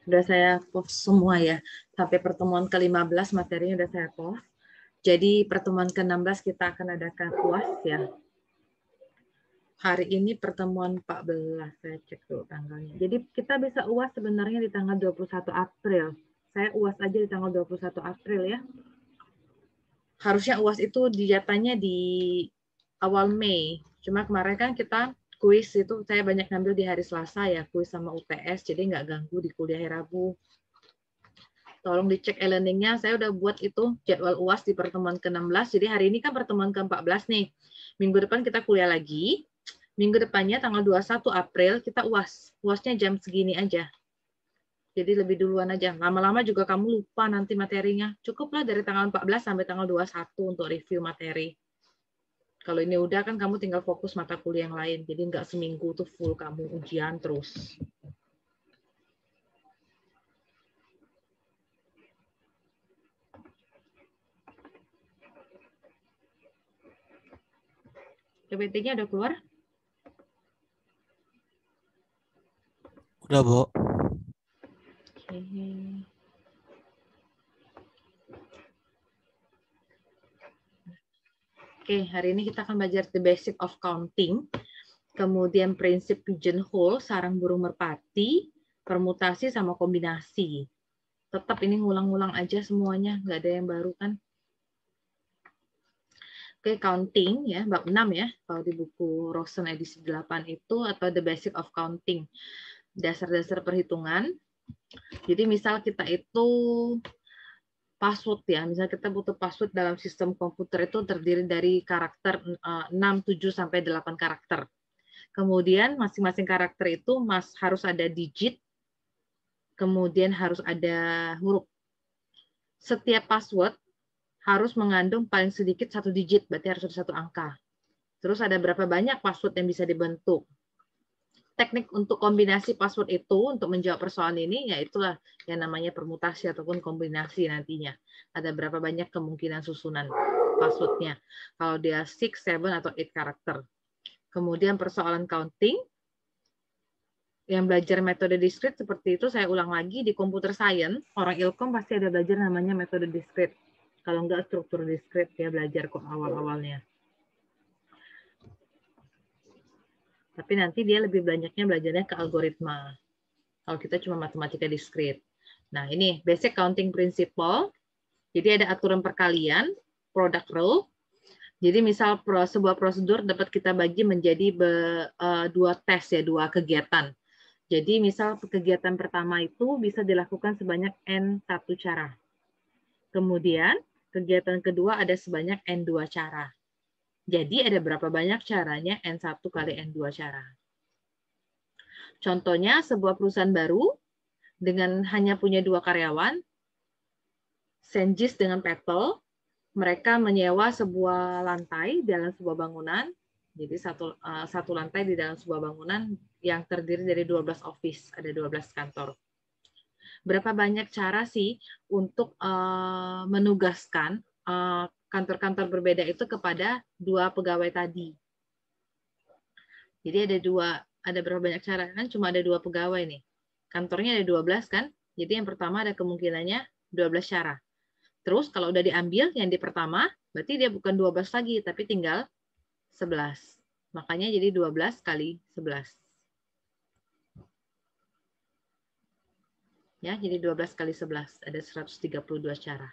Sudah saya post semua ya. Sampai pertemuan ke-15 materinya sudah saya post. Jadi pertemuan ke-16 kita akan adakan UAS ya. Hari ini pertemuan 14, saya cek dulu tanggalnya. Jadi kita bisa UAS sebenarnya di tanggal 21 April. Saya UAS aja di tanggal 21 April ya. Harusnya UAS itu dijatanya di awal Mei. Cuma kemarin kan kita kuis itu saya banyak ngambil di hari Selasa ya, kuis sama UTS, jadi nggak ganggu di kuliah hari Rabu. Tolong dicek e-learningnya, saya udah buat itu jadwal UAS di pertemuan ke-16, jadi hari ini kan pertemuan ke-14 nih. Minggu depan kita kuliah lagi, minggu depannya tanggal 21 April kita UAS. UASnya jam segini aja. Jadi lebih duluan aja. Lama-lama juga kamu lupa nanti materinya. Cukuplah dari tanggal 14 sampai tanggal 21 untuk review materi. Kalau ini udah kan kamu tinggal fokus mata kuliah yang lain. Jadi nggak seminggu tuh full kamu ujian terus. PPT-nya udah keluar? Udah, Bu. Oke, hari ini kita akan belajar the basic of counting, kemudian prinsip pigeonhole, sarang burung merpati, permutasi sama kombinasi. Tetap ini ngulang-ngulang aja semuanya, nggak ada yang baru kan. Oke, counting ya, bab 6 ya. Kalau di buku Rosen edisi 8 itu atau the basic of counting. Dasar-dasar perhitungan. Jadi misal kita itu password ya, misalnya kita butuh password dalam sistem komputer itu terdiri dari karakter 6, 7 sampai 8 karakter. Kemudian masing-masing karakter itu harus ada digit, kemudian harus ada huruf. Setiap password harus mengandung paling sedikit 1 digit, berarti harus ada 1 angka. Terus ada berapa banyak password yang bisa dibentuk. Teknik untuk kombinasi password itu untuk menjawab persoalan ini, ya itulah yang namanya permutasi ataupun kombinasi nantinya. Ada berapa banyak kemungkinan susunan passwordnya. Kalau dia 6, 7, atau 8 karakter. Kemudian persoalan counting, yang belajar metode discrete seperti itu, saya ulang lagi, di computer science, orang ilkom pasti ada belajar namanya metode discrete. Kalau enggak struktur discrete, ya belajar kok awal-awalnya. Tapi nanti dia lebih banyaknya belajarnya ke algoritma. Kalau kita cuma matematika discrete. Nah, ini basic counting principle. Jadi ada aturan perkalian, product rule. Jadi misal sebuah prosedur dapat kita bagi menjadi 2 tes ya, 2 kegiatan. Jadi misal kegiatan pertama itu bisa dilakukan sebanyak N1 cara. Kemudian kegiatan kedua ada sebanyak N2 cara. Jadi ada berapa banyak caranya N1 kali N2 cara. Contohnya sebuah perusahaan baru dengan hanya punya 2 karyawan, Senjis dengan Petal, mereka menyewa sebuah lantai dalam sebuah bangunan. Jadi satu lantai di dalam sebuah bangunan yang terdiri dari 12 office, ada 12 kantor. Berapa banyak cara sih untuk menugaskan kantor-kantor berbeda itu kepada 2 pegawai tadi? Jadi ada berapa banyak cara? Kan cuma ada 2 pegawai nih. Kantornya ada 12 kan? Jadi yang pertama ada kemungkinannya 12 cara. Terus kalau udah diambil yang di pertama, berarti dia bukan 12 lagi, tapi tinggal 11. Makanya jadi 12 kali 11. Ya, jadi 12 kali 11. Ada 132 cara.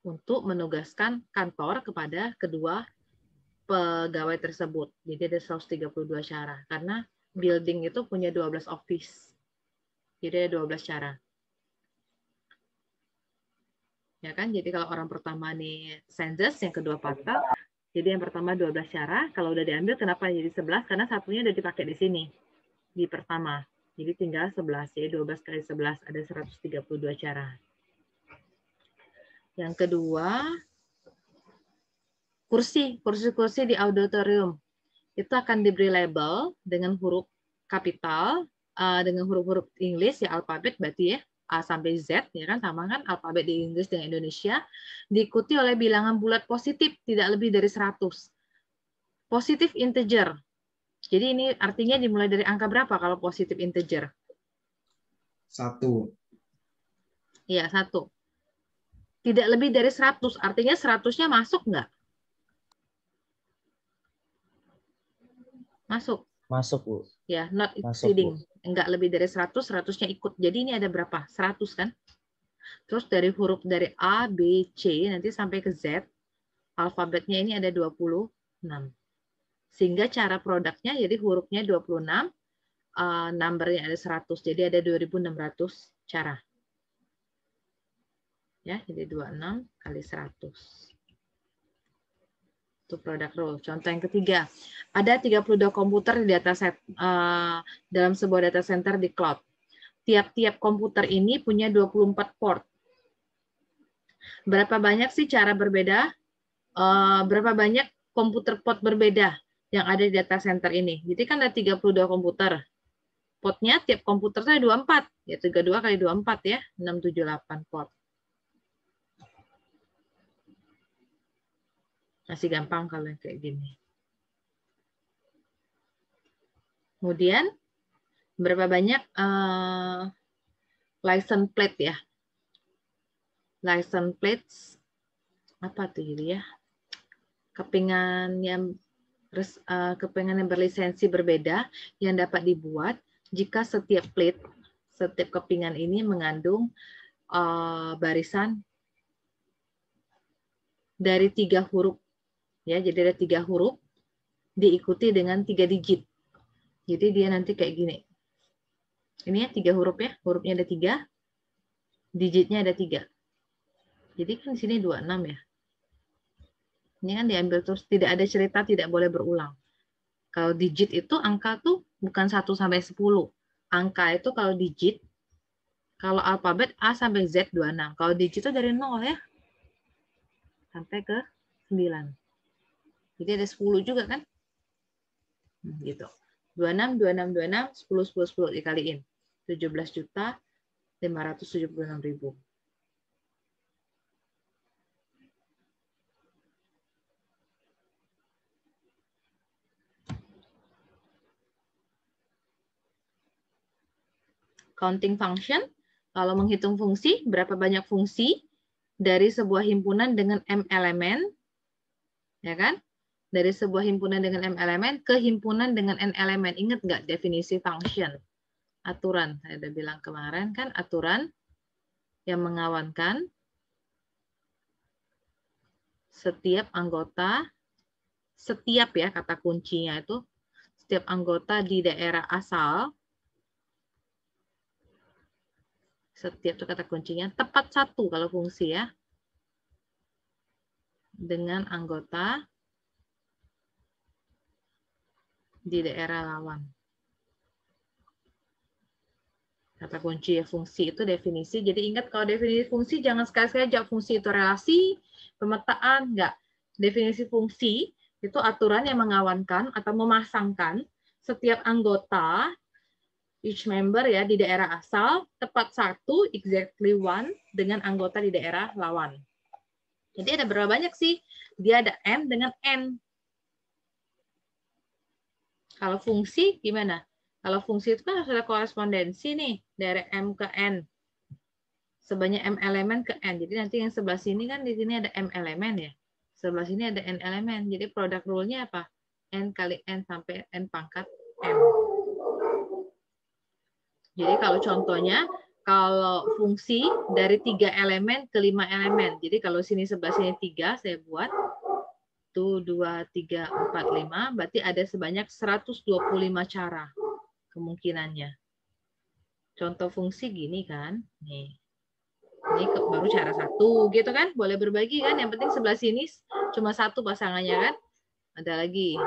Untuk menugaskan kantor kepada kedua pegawai tersebut. Jadi ada 132 cara. Karena building itu punya 12 office. Jadi ada 12 cara. Ya kan? Jadi kalau orang pertama nih Senjis, yang kedua Petal. Jadi yang pertama 12 cara. Kalau udah diambil, kenapa jadi 11? Karena satunya udah dipakai di sini. Di pertama. Jadi tinggal 11. Jadi 12 kali 11 ada 132 cara. Yang kedua, kursi di auditorium. Itu akan diberi label dengan huruf kapital, dengan huruf-huruf Inggris, ya alfabet berarti ya, A sampai Z, ya kan, sama kan alfabet di Inggris dengan Indonesia, diikuti oleh bilangan bulat positif, tidak lebih dari 100. Positif integer. Jadi ini artinya dimulai dari angka berapa kalau positif integer? 1. Iya, 1. Tidak lebih dari 100, artinya 100-nya masuk nggak? Masuk. Masuk, Bu. Ya, not Masuk, exceeding. Bu. Enggak lebih dari 100, 100-nya ikut. Jadi ini ada berapa? 100 kan? Terus dari huruf dari A, B, C, nanti sampai ke Z, alfabetnya ini ada 26. Sehingga cara produknya jadi hurufnya 26, numbernya ada 100. Jadi ada 2600 cara. Ya, jadi 26 kali 100. Itu produk rule. Contoh yang ketiga, ada 32 komputer di data set dalam sebuah data center di cloud. Tiap-tiap komputer ini punya 24 port. Berapa banyak sih cara berbeda? Berapa banyak komputer port berbeda yang ada di data center ini? Jadi kan ada 32 komputer. Portnya tiap komputer itu ada 24. Ya 32 kali 24 ya, 678 port. Masih gampang kalau yang kayak gini. Kemudian, berapa banyak license plate ya? License plates, apa tuh jadi ya? Kepingan yang berlisensi berbeda yang dapat dibuat jika setiap plate, setiap kepingan ini mengandung barisan dari 3 huruf. Ya, jadi ada 3 huruf diikuti dengan 3 digit. Jadi dia nanti kayak gini. Ini ya 3 huruf ya, hurufnya ada 3, digitnya ada 3. Jadi kan di sini 26 ya. Ini kan diambil terus, tidak ada cerita, tidak boleh berulang. Kalau digit itu angka tuh bukan 1 sampai 10. Angka itu kalau digit, kalau alfabet A sampai Z 26. Kalau digit itu dari 0 ya. Sampai ke 9. Jadi ada 10 juga kan? Gitu. 26, 26, 26, 10, 10, 10 dikaliin. 17.576.000. Counting function, kalau menghitung fungsi, berapa banyak fungsi dari sebuah himpunan dengan M elemen, ya kan? Dari sebuah himpunan dengan M elemen ke himpunan dengan N elemen. Ingat nggak definisi function? Aturan, saya udah bilang kemarin kan, aturan yang mengawankan setiap anggota, setiap ya kata kuncinya itu, setiap anggota di daerah asal, setiap itu kata kuncinya, tepat 1 kalau fungsi ya, dengan anggota di daerah lawan. Kata kunci ya fungsi itu definisi. Jadi ingat kalau definisi fungsi jangan sekali-sekali jawab fungsi itu relasi, pemetaan, enggak. Definisi fungsi itu aturan yang mengawankan atau memasangkan setiap anggota each member ya di daerah asal tepat 1 exactly 1 dengan anggota di daerah lawan. Jadi ada berapa banyak sih? Dia ada M dengan N. Kalau fungsi gimana? Kalau fungsi itu kan harus ada korespondensi nih dari M ke N. Sebanyak M elemen ke N. Jadi nanti yang sebelah sini kan di sini ada M elemen ya. Sebelah sini ada N elemen. Jadi produk rule-nya apa? N kali N sampai N pangkat M. Jadi kalau contohnya, kalau fungsi dari 3 elemen ke 5 elemen. Jadi kalau sini sebelah sini 3, saya buat. 1, 2, 3, 4, 5. Berarti ada sebanyak 125 cara kemungkinannya. Contoh fungsi gini kan. Nih. Ini baru cara 1 gitu kan. Boleh berbagi kan. Yang penting sebelah sini cuma 1 pasangannya kan. Ada lagi.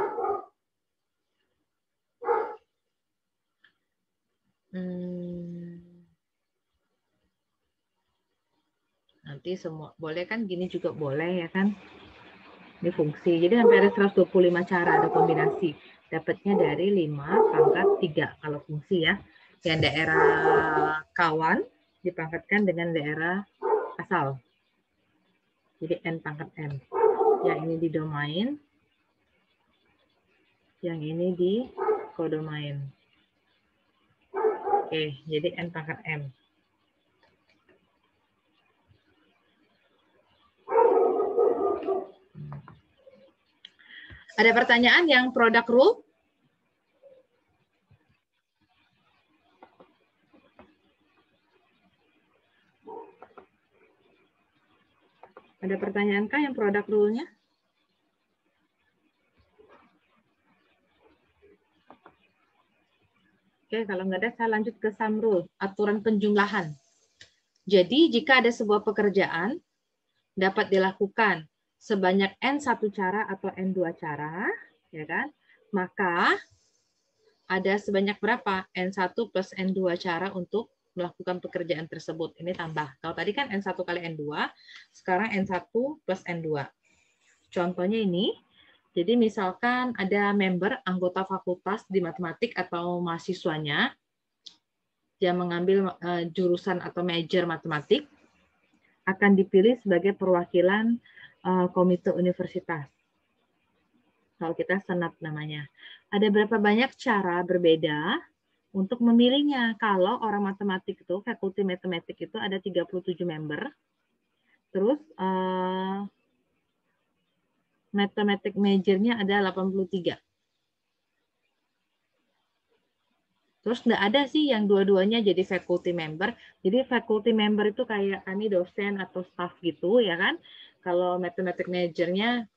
Nanti semua boleh kan, gini juga boleh ya kan. Ini fungsi. Jadi sampai ada 125 cara ada kombinasi. Dapatnya dari 5 pangkat 3 kalau fungsi ya. Yang daerah kawan dipangkatkan dengan daerah asal. Jadi N pangkat M. Yang ini di domain. Yang ini di kodomain. Oke, jadi N pangkat M. Ada pertanyaan yang product rule? Ada pertanyaankah yang product rule-nya? Oke, kalau nggak ada, saya lanjut ke sum rule, aturan penjumlahan. Jadi, jika ada sebuah pekerjaan, dapat dilakukan sebanyak N1 cara atau N2 cara, ya kan? Maka ada sebanyak berapa? N1 plus N2 cara untuk melakukan pekerjaan tersebut. Ini tambah. Kalau tadi kan N1 kali N2, sekarang N1 plus N2. Contohnya ini, jadi misalkan ada member anggota fakultas di matematik atau mahasiswanya yang mengambil jurusan atau major matematik, akan dipilih sebagai perwakilan komite universitas. Kalau kita senat namanya. Ada berapa banyak cara berbeda untuk memilihnya. Kalau orang matematik itu, fakulti matematik itu ada 37 member. Terus matematik majornya ada 83. Terus nggak ada sih yang dua-duanya jadi faculty member. Jadi faculty member itu kayak kami dosen atau staff gitu ya kan. Kalau matematik majornya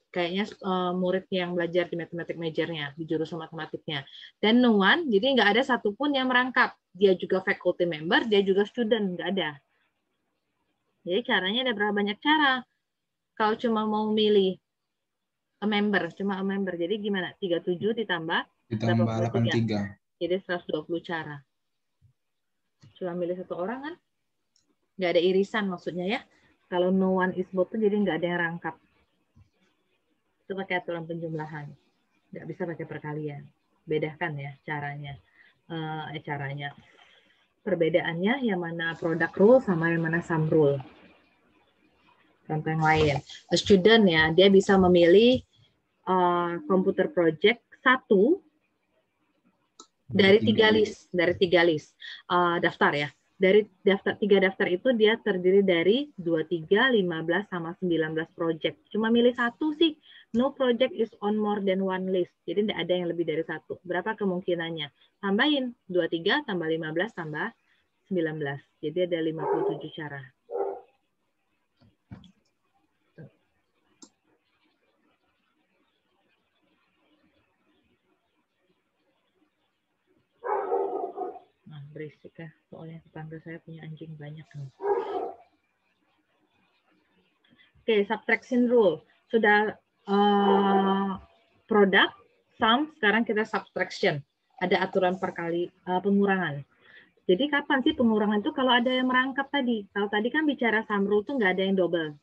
kayaknya murid yang belajar di matematik majornya, di jurusan matematiknya. Dan no one, jadi nggak ada satupun yang merangkap. Dia juga faculty member, dia juga student, nggak ada. Jadi caranya ada berapa banyak cara. Kalau cuma mau milih a member, cuma a member. Jadi gimana? 37 ditambah 83. Jadi 120 cara. Cuma milih satu orang kan? Nggak ada irisan maksudnya ya. Kalau no one is vote jadi nggak ada yang rangkap. Itu pakai aturan penjumlahan. Nggak bisa pakai perkalian. Bedakan ya caranya. Caranya. Perbedaannya yang mana product rule sama yang mana sum rule. Contoh yang lain. A student ya, dia bisa memilih komputer project 1 dari 3 list. Dari 3 list. Daftar ya. Dari daftar 3 daftar itu dia terdiri dari 23, 15, sama 19 project. Cuma milih 1 sih. No project is on more than one list. Jadi tidak ada yang lebih dari 1. Berapa kemungkinannya? Tambahin 23 tambah 15 tambah 19. Jadi ada 57 cara. Nah, berisik ya. Soalnya tetangga saya punya anjing banyak nih. Oke, subtraction rule. Sudah product, sum, sekarang kita subtraction. Ada aturan pengurangan. Jadi kapan sih pengurangan itu? Kalau ada yang merangkap tadi. Kalau tadi kan bicara sum rule itu nggak ada yang double.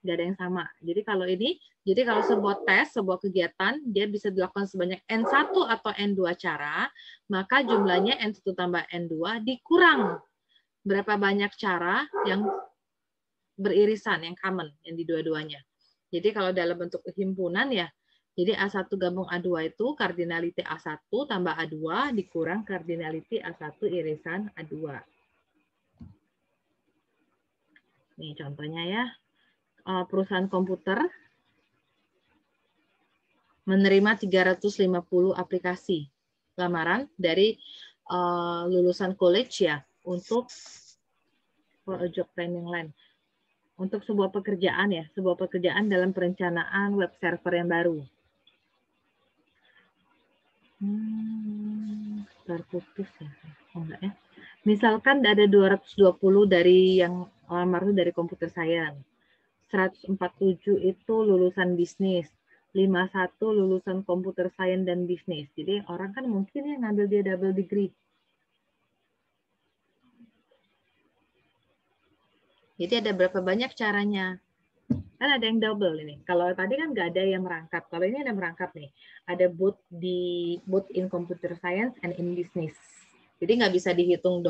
Nggak ada yang sama. Jadi kalau ini, jadi kalau sebuah tes, sebuah kegiatan, dia bisa dilakukan sebanyak N1 atau N2 cara, maka jumlahnya N1 tambah N2 dikurang berapa banyak cara yang beririsan, yang common, yang di dua-duanya. Jadi kalau dalam bentuk himpunan ya, jadi A1 gabung A2 itu kardinality A1 tambah A2 dikurang kardinality A1 irisan A2. Nih contohnya ya, perusahaan komputer menerima 350 aplikasi lamaran dari lulusan college ya untuk job training line. Untuk sebuah pekerjaan ya, sebuah pekerjaan dalam perencanaan web server yang baru. Terputus ya, oh enggak ya. Misalkan ada 220 dari yang lamar itu dari computer science, 147 itu lulusan bisnis, 51 lulusan computer science dan bisnis. Jadi orang kan mungkin yang ngambil dia double degree. Jadi ada berapa banyak caranya? Kan ada yang double ini. Kalau tadi kan nggak ada yang merangkap. Kalau ini ada merangkap nih. Ada both in computer science and in business. Jadi nggak bisa dihitung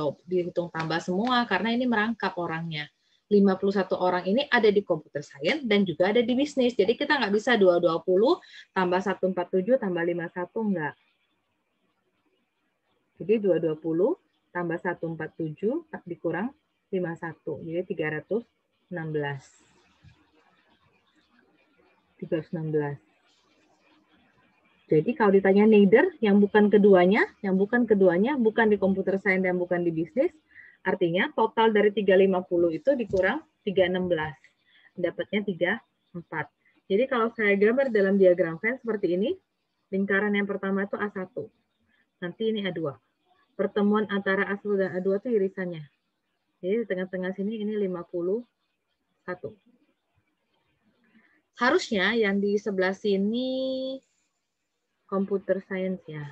tambah semua karena ini merangkap orangnya. 51 orang ini ada di computer science dan juga ada di bisnis. Jadi kita nggak bisa 220 tambah 147 tambah 51 enggak. Jadi 220 tambah 147 dikurang 51. Jadi 316. 316. Jadi kalau ditanya neither, yang bukan keduanya, bukan di computer science dan bukan di bisnis, artinya total dari 350 itu dikurang 316. Dapatnya 34. Jadi kalau saya gambar dalam diagram Venn seperti ini, lingkaran yang pertama itu A1. Nanti ini A2. Pertemuan antara A1 dan A2 itu irisannya. Jadi di tengah-tengah sini ini 51. Harusnya yang di sebelah sini computer science ya.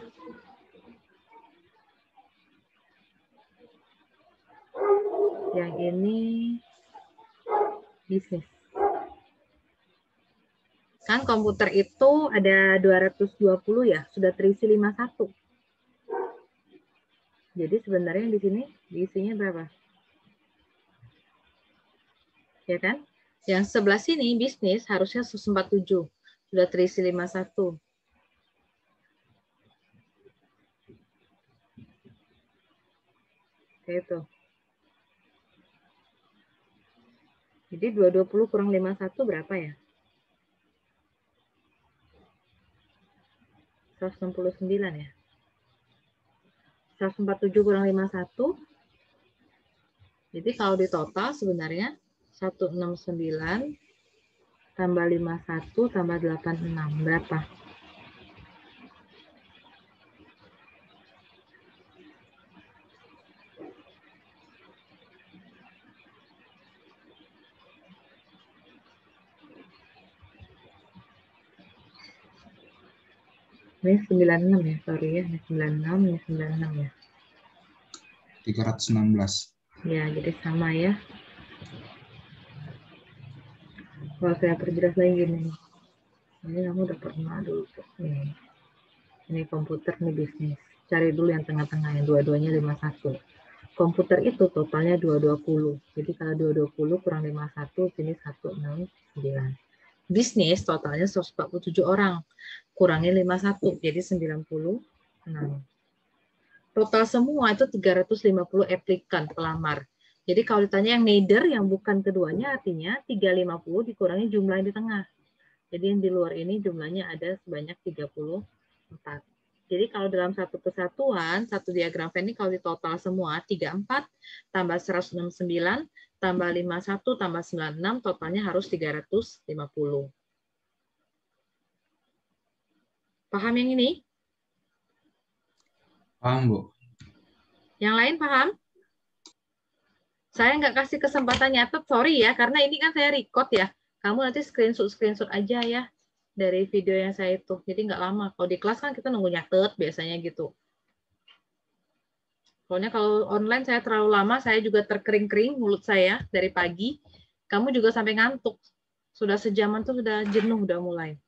Yang ini bisnis. Kan komputer itu ada 220 ya, sudah terisi 51. Jadi sebenarnya di sini diisinya berapa? Ya kan? Yang sebelah sini bisnis harusnya 147, sudah terisi 51. Kayak itu. Jadi 220 kurang 51 berapa ya? 169 ya. 147 kurang 51. Jadi kalau di total sebenarnya 169 tambah 51 tambah 86 berapa? Ini 96 ya, sorry ya. Ini 96, ini 96 ya. 316. Ya, jadi sama ya. Kalau saya perjelas lagi gini. Ini kamu udah pernah dulu. Nih. Ini komputer, ini bisnis. Cari dulu yang tengah-tengah, yang dua-duanya 51. Komputer itu totalnya 220. Jadi kalau 220 kurang 51, sini 169. Bisnis totalnya 147 orang. Kurangi 51, jadi 96. Total semua itu 350 aplikan pelamar. Jadi kalau ditanya yang neither, yang bukan keduanya, artinya 350 dikurangi jumlah yang di tengah. Jadi yang di luar ini jumlahnya ada sebanyak 34. Jadi kalau dalam satu kesatuan, satu diagram Venn ini kalau ditotal semua, 34 tambah 169 tambah 51 tambah 96, totalnya harus 350. Paham yang ini? Paham, Bu. Yang lain paham? Saya nggak kasih kesempatan nyatet, sorry ya, karena ini kan saya record ya. Kamu nanti screenshot aja ya dari video yang saya itu. Jadi nggak lama. Kalau di kelas kan kita nunggu nyatet biasanya gitu. Soalnya kalau online saya terlalu lama, saya juga terkering-kering mulut saya dari pagi. Kamu juga sampai ngantuk. Sudah sejaman tuh sudah jenuh, udah mulai.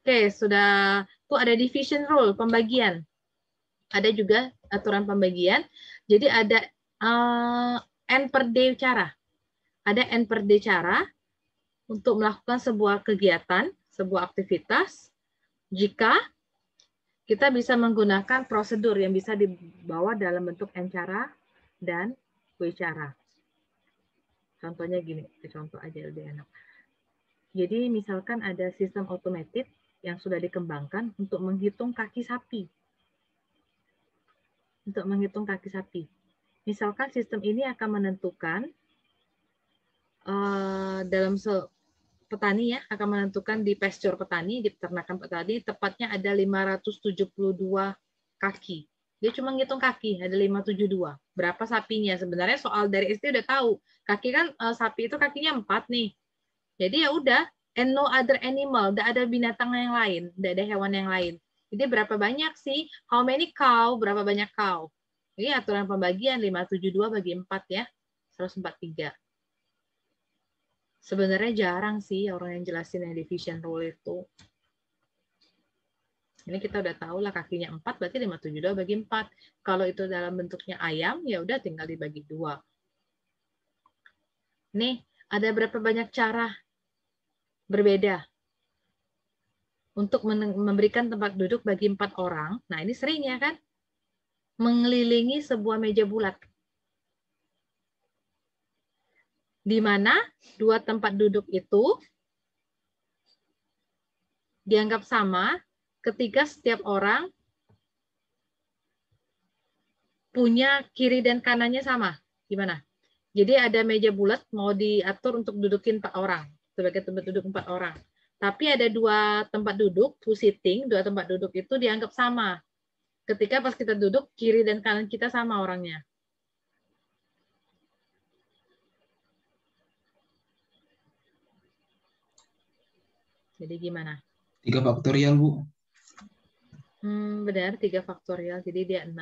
Oke, sudah tuh ada division rule, pembagian. Ada juga aturan pembagian. Jadi ada N per D cara. Ada N per D cara untuk melakukan sebuah kegiatan, sebuah aktivitas. Jika kita bisa menggunakan prosedur yang bisa dibawa dalam bentuk N cara dan W cara. Contohnya gini, contoh aja lebih enak. Jadi misalkan ada sistem otomatis yang sudah dikembangkan untuk menghitung kaki sapi. Untuk menghitung kaki sapi. Misalkan sistem ini akan menentukan dalam petani ya, akan menentukan di pasture petani, di peternakan petani, tepatnya ada 572 kaki. Dia cuma ngitung kaki, ada 572. Berapa sapinya? Sebenarnya soal dari SD udah tahu. Kaki kan sapi itu kakinya 4 nih. Jadi ya udah, and no other animal, tidak ada binatang yang lain, tidak ada hewan yang lain. Jadi berapa banyak sih? How many cow? Berapa banyak cow? Ini aturan pembagian 572 bagi 4 ya, 143. Sebenarnya jarang sih orang yang jelasin yang division rule itu. Ini kita udah tahu lah kakinya 4, berarti 572 bagi 4. Kalau itu dalam bentuknya ayam, ya udah tinggal dibagi 2. Nih, ada berapa banyak cara berbeda untuk memberikan tempat duduk bagi 4 orang. Nah, ini sering ya kan? Mengelilingi sebuah meja bulat. di mana dua tempat duduk itu dianggap sama ketika setiap orang punya kiri dan kanannya sama. Gimana? Jadi ada meja bulat mau diatur untuk dudukin 4 orang, sebagai tempat duduk 4 orang. Tapi ada dua tempat duduk, two sitting, dua tempat duduk itu dianggap sama. Ketika pas kita duduk, kiri dan kanan kita sama orangnya. Jadi gimana? 3 faktorial, Bu. Benar, 3 faktorial, jadi dia 6.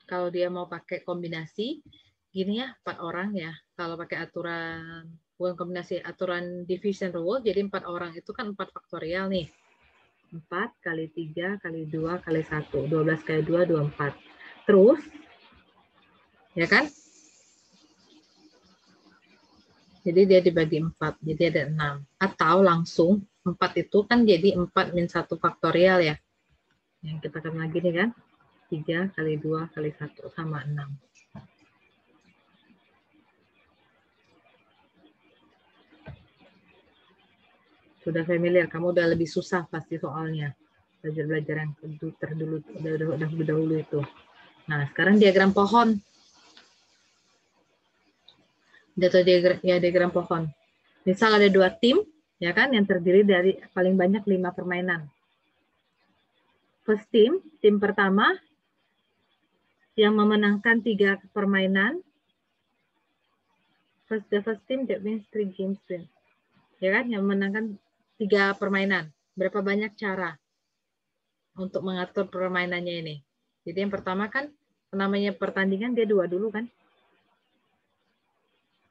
Kalau dia mau pakai kombinasi, gini ya, 4 orang ya. Kalau pakai aturan, bukan kombinasi, aturan division rule, jadi 4 orang itu kan 4 faktorial nih. 4 kali 3 kali 2 kali 1. 12 kali 2, 24. Terus, ya kan? Jadi dia dibagi 4, jadi ada 6. Atau langsung, 4 itu kan jadi 4 min 1 faktorial ya. Yang kita kan lagi nih kan, 3 kali 2 kali 1 sama 6. Sudah familiar, kamu udah lebih susah pasti soalnya. Belajar-belajar yang terdahulu itu. Nah, sekarang diagram pohon. Diagram pohon. Misal ada 2 tim, ya kan, yang terdiri dari paling banyak 5 permainan. First team, tim pertama yang memenangkan 3 permainan. The first team that wins 3 games win. Ya kan, yang memenangkan 3 permainan. Berapa banyak cara untuk mengatur permainannya ini? Jadi yang pertama kan, namanya pertandingan dia 2 dulu kan?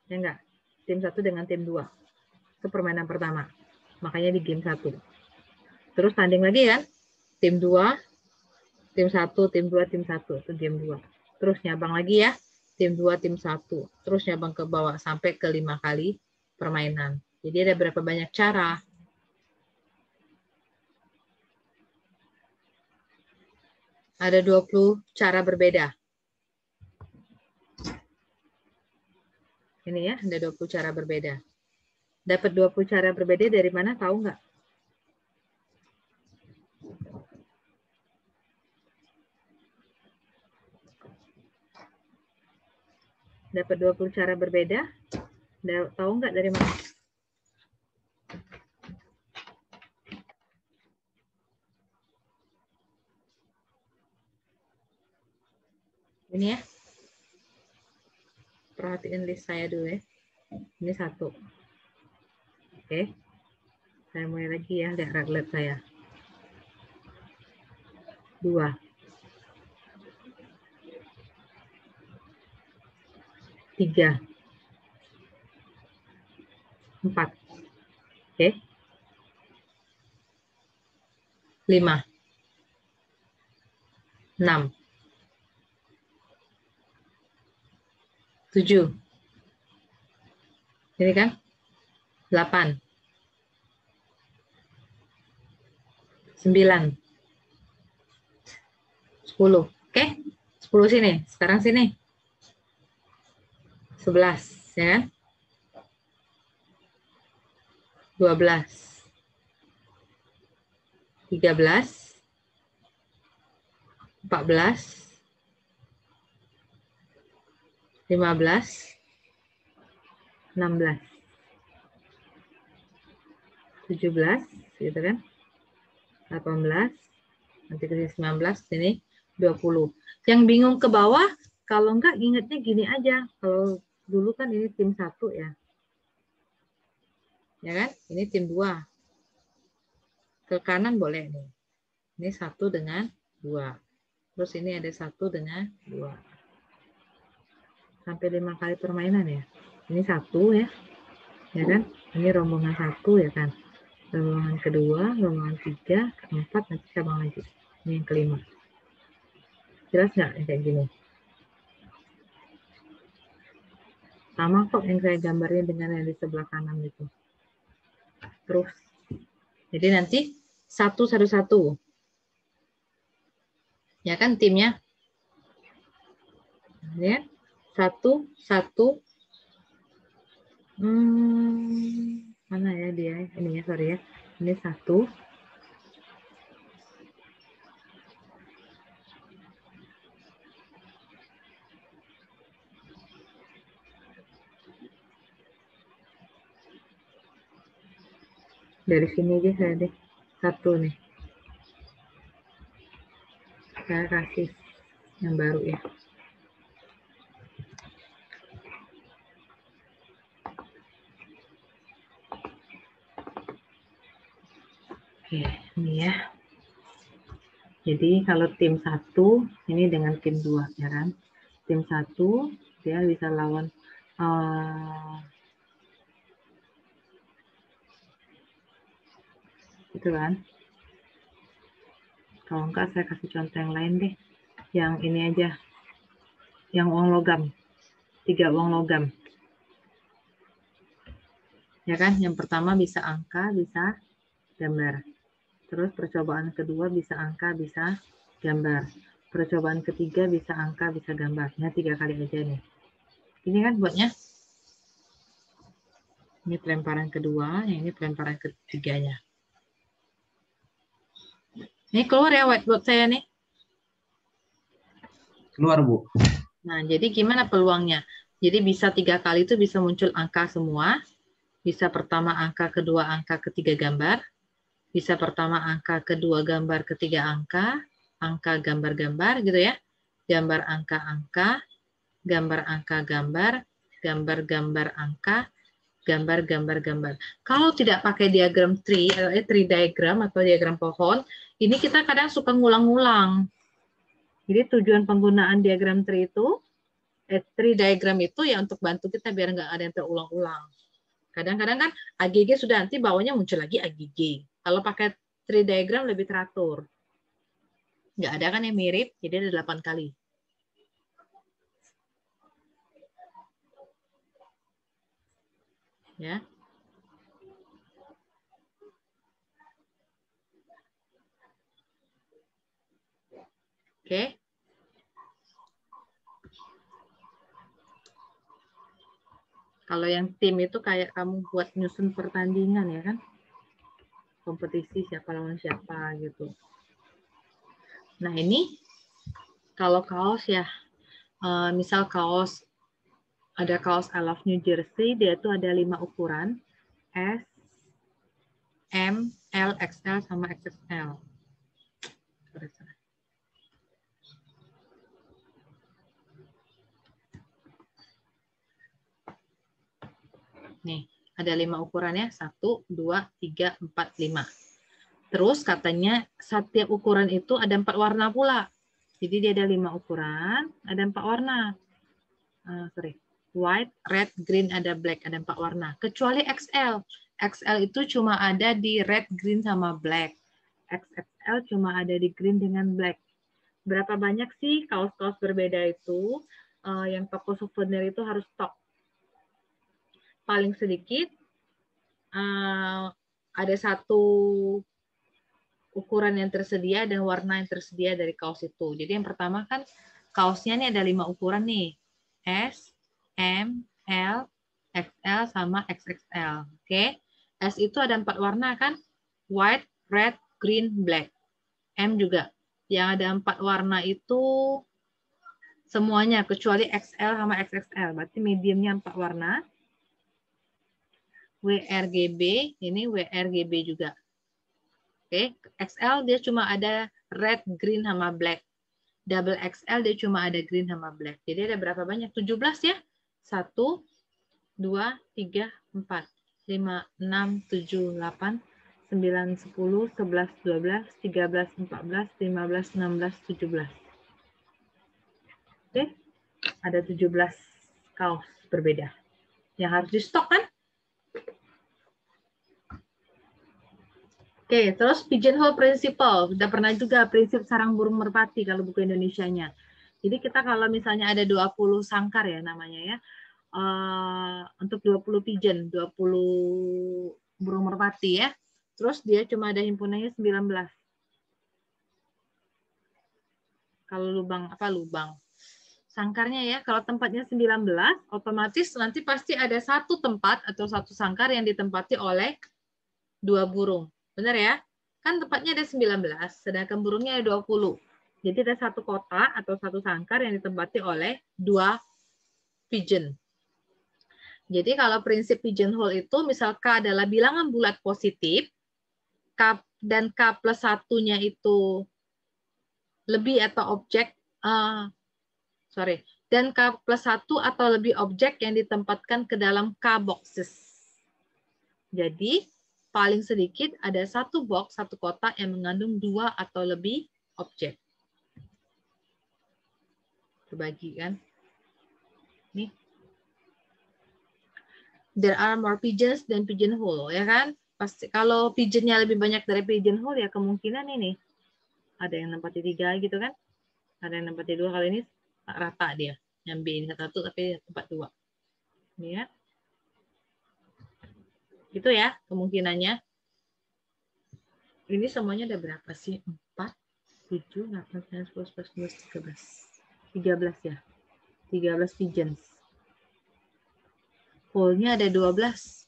Ya enggak? Tim 1 dengan tim 2. Itu permainan pertama. Makanya di game 1. Terus tanding lagi kan? Tim 2, tim 1, tim 2, tim 1. Itu game 2. Terus nyabang lagi ya. Tim 2, tim 1. Terus nyabang ke bawah sampai ke 5 kali permainan. Jadi ada berapa banyak cara? Ada 20 cara berbeda. Ini ya, ada 20 cara berbeda. Dapat 20 cara berbeda dari mana? Tahu nggak? Dapat 20 cara berbeda. Tahu nggak dari mana? Ini ya. Perhatiin list saya dulu ya. Ini 1. Oke. Saya mulai lagi ya, lihat red light saya. 2. 3. 4. Oke. 5. 6. 7. Ini kan? 8. 9. 10. Oke? 10 sini. Sekarang sini. 11. Ya kan? 12. 13. 14. 15, 16, 17, gitu kan? 18, nanti ke 19, sini 20. Yang bingung ke bawah, kalau enggak ingatnya gini aja. Kalau dulu kan ini tim 1 ya. Ya kan? Ini tim 2. Ke kanan boleh nih. Ini 1 dengan 2. Terus ini ada 1 dengan 2. Sampai 5 kali permainan ya. Ini 1 ya. Ya kan? Ini rombongan 1 ya kan. Rombongan kedua, rombongan 3, keempat, nanti cabang lagi. Ini yang kelima. Jelas nggak kayak gini? Sama kok yang saya gambarnya dengan yang di sebelah kanan itu. Terus. Jadi nanti 1-1-1. Ya kan timnya? Ya. 1, 1. Mana ya dia? Ini ya, sorry ya. Ini 1. Dari sini aja saya deh. 1 nih. Saya kasih yang baru ya. Oke, ini ya. Jadi kalau tim 1 ini dengan tim 2 ya kan. Tim 1 dia bisa lawan gitu kan. Kalau enggak saya kasih contoh yang lain deh. Yang ini aja. Yang uang logam. 3 uang logam. Ya kan, yang pertama bisa angka, bisa gambar. Terus percobaan kedua bisa angka, bisa gambar. Percobaan ketiga bisa angka, bisa gambar. Nah, 3 kali aja nih. Ini kan buatnya. Ini pelemparan kedua, yang ini pelemparan ketiganya. Ini keluar ya whiteboard saya nih. Keluar, Bu. Nah, jadi gimana peluangnya? Jadi bisa 3 kali itu bisa muncul angka semua. Bisa pertama angka, kedua angka, ketiga gambar. Bisa pertama angka, kedua gambar, ketiga angka gambar-gambar gitu ya. Gambar angka-angka, gambar angka-gambar, gambar-gambar angka, gambar-gambar-gambar. Kalau tidak pakai diagram tree, tree diagram atau diagram pohon, ini kita kadang suka ngulang-ngulang. Jadi tujuan penggunaan diagram tree itu, tree diagram itu ya untuk bantu kita biar nggak ada yang terulang-ulang. Kadang-kadang kan AGG sudah nanti bawahnya muncul lagi AGG. Kalau pakai tree diagram lebih teratur. Nggak ada kan yang mirip, jadi ada 8 kali. Ya. Oke. Kalau yang tim itu kayak kamu buat nyusun pertandingan ya kan. Kompetisi siapa lawan siapa gitu. Nah ini kalau kaos ya, misal kaos, ada kaos I Love New Jersey, dia itu ada 5 ukuran, S, M, L, XL, sama XXL. Nih, ada 5 ukurannya, 1, 2, 3, 4, 5. Terus katanya setiap ukuran itu ada 4 warna pula. Jadi dia ada 5 ukuran, ada 4 warna. White, red, green, ada black, ada 4 warna. Kecuali XL. XL itu cuma ada di red, green, sama black. XXL cuma ada di green dengan black. Berapa banyak sih kaos-kaos berbeda itu yang toko souvenir itu harus stok? Paling sedikit ada 1 ukuran yang tersedia dan warna yang tersedia dari kaos itu. Jadi yang pertama kan kaosnya nih ada 5 ukuran nih. S, M, L, XL, sama XXL. Oke. S itu ada 4 warna kan? White, red, green, black. M juga. Yang ada 4 warna itu semuanya kecuali XL sama XXL. Berarti mediumnya 4 warna. WRGB, ini WRGB juga. Oke, XL dia cuma ada red, green, sama black. Double XL dia cuma ada green sama black. Jadi ada berapa banyak? 17 ya? 1, 2, 3, 4, 5, 6, 7, 8, 9, 10, 11, 12, 13, 14, 15, 16, 17. Oke, ada 17 kaos berbeda. Yang harus di stok kan? Oke, terus pigeonhole principle. Sudah pernah juga prinsip sarang burung merpati kalau buku Indonesianya. Jadi kita kalau misalnya ada 20 sangkar ya namanya ya, untuk 20 pigeon, 20 burung merpati ya. Terus dia cuma ada himpunannya 19. Kalau lubang sangkarnya ya. Kalau tempatnya 19, otomatis nanti pasti ada satu tempat atau satu sangkar yang ditempati oleh 2 burung. Benar ya? Kan tempatnya ada 19, sedangkan burungnya ada 20. Jadi ada satu kotak atau satu sangkar yang ditempati oleh 2 pigeon. Jadi kalau prinsip pigeonhole itu, misal K adalah bilangan bulat positif, K dan K plus satunya itu lebih atau objek, dan K plus 1 atau lebih objek yang ditempatkan ke dalam K boxes. Jadi paling sedikit ada satu box, satu kotak yang mengandung 2 atau lebih objek. Terbagi kan? Nih. There are more pigeons than pigeonhole, ya kan? Pasti kalau pigeonnya lebih banyak dari pigeonhole ya kemungkinan ini ada yang nempati 3 gitu kan? Ada yang nempati 2, kali ini rata dia. Yang B ini satu tapi tempat 2. Ini ya. Itu ya kemungkinannya. Ini semuanya ada berapa sih? 4, 7, 8, 9, 10, 11, 12, 13. 13 ya. 13 pigeons. Hole-nya ada 12.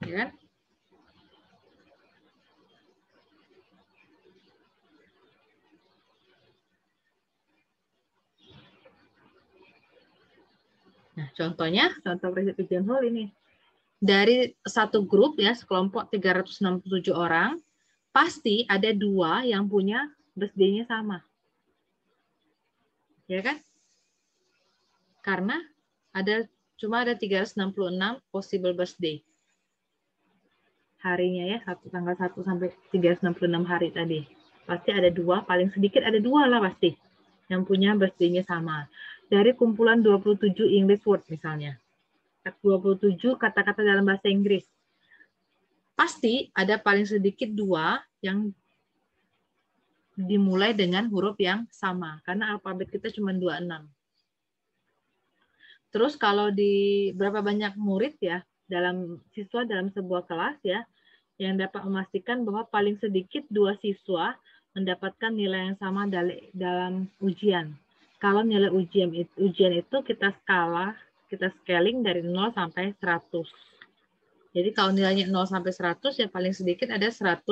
Ya kan? Nah, contohnya, contoh prinsip pigeonhole ini. Dari satu grup ya, sekelompok 367 orang, pasti ada 2 yang punya birthday-nya sama. Ya kan? Karena cuma ada 366 possible birthday. Harinya ya, tanggal 1 sampai 366 hari tadi. Pasti ada 2, paling sedikit ada 2 lah pasti yang punya birthday-nya sama. Dari kumpulan 27 English word misalnya. 27 kata-kata dalam bahasa Inggris. Pasti ada paling sedikit 2 yang dimulai dengan huruf yang sama. Karena alfabet kita cuma 26. Terus kalau di berapa banyak murid ya, siswa dalam sebuah kelas ya, yang dapat memastikan bahwa paling sedikit 2 siswa mendapatkan nilai yang sama dalam ujian. Kalau nilai ujian itu kita scaling dari 0 sampai 100. Jadi kalau nilainya 0 sampai 100 ya paling sedikit ada 100.